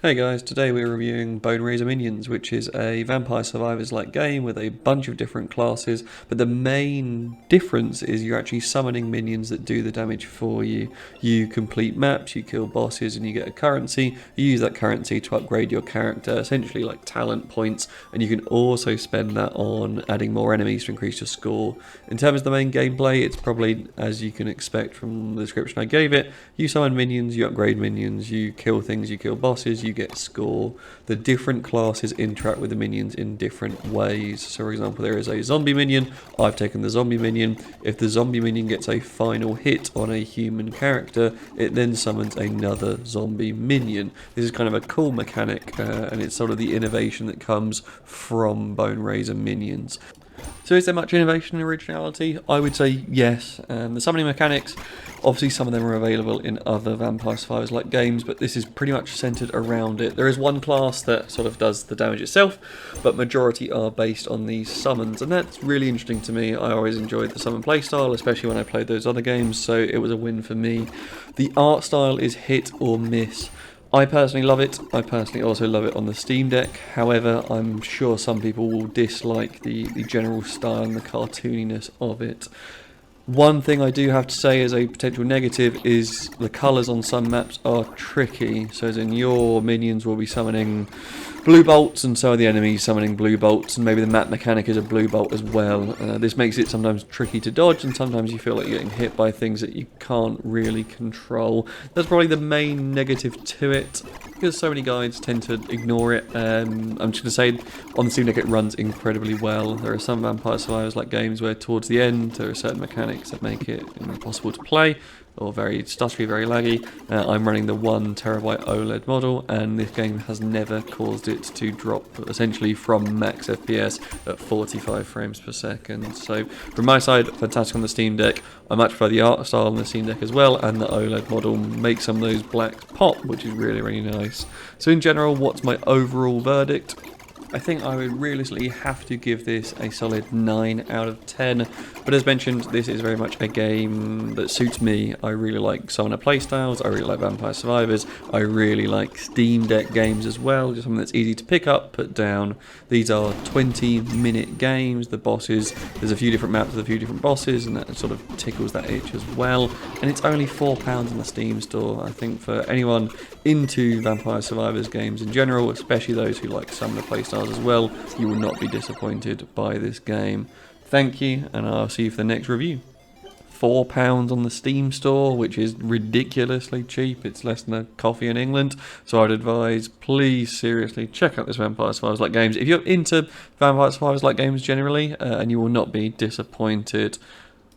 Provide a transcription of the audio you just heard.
Hey guys, today we're reviewing Boneraiser Minions, which is a Vampire Survivors-like game with a bunch of different classes, but the main difference is you're actually summoning minions that do the damage for you. You complete maps, you kill bosses, and you get a currency. You use that currency to upgrade your character, essentially like talent points, and you can also spend that on adding more enemies to increase your score. In terms of the main gameplay, it's probably, as you can expect from the description I gave it, you summon minions, you upgrade minions, you kill things, you kill bosses, you get score. The different classes interact with the minions in different ways. So for example, there is a zombie minion. I've taken the zombie minion. If the zombie minion gets a final hit on a human character, it then summons another zombie minion. This is kind of a cool mechanic, and it's sort of the innovation that comes from Boneraiser Minions. So is there much innovation and originality? I would say yes. The summoning mechanics, obviously some of them are available in other Vampire Survivors like games, but this is pretty much centered around it. There is one class that sort of does the damage itself, but majority are based on these summons, and that's really interesting to me. I always enjoyed the summon playstyle, especially when I played those other games, so it was a win for me. The art style is hit or miss. I personally love it. I personally also love it on the Steam Deck. However, I'm sure some people will dislike the general style and the cartooniness of it. One thing I do have to say as a potential negative is the colours on some maps are tricky. So as in your minions will be summoning blue bolts and so are the enemies summoning blue bolts, and maybe the map mechanic is a blue bolt as well. This makes it sometimes tricky to dodge, and sometimes you feel like you're getting hit by things that you can't really control. That's probably the main negative to it, because so many guides tend to ignore it. I'm just going to say, on the Steam Deck it runs incredibly well. There are some Vampire Survivors like games where towards the end there are certain mechanics that make it impossible to play, or very stuttery, very laggy. I'm running the 1 terabyte OLED model, and this game has never caused it to drop essentially from max FPS at 45 frames per second. So from my side, fantastic on the Steam Deck. I much prefer the art style on the Steam Deck as well, and the OLED model makes some of those blacks pop, which is really, really nice. So in general, what's my overall verdict? I think I would realistically have to give this a solid 9 out of 10, but as mentioned, this is very much a game that suits me. I really like Summoner playstyles, I really like Vampire Survivors, I really like Steam Deck games as well, just something that's easy to pick up, put down. These are 20-minute games, the bosses, there's a few different maps with a few different bosses, and that sort of tickles that itch as well, and it's only £4 on the Steam store. I think for anyone into Vampire Survivors games in general, especially those who like Summoner playstyles as well, you will not be disappointed by this game. Thank you, and I'll see you for the next review. £4 on the Steam store, which is ridiculously cheap. It's less than a coffee in England, so I'd advise, please, seriously, check out this Vampire Survivors like games. If you're into Vampire Survivors like games generally, and you will not be disappointed.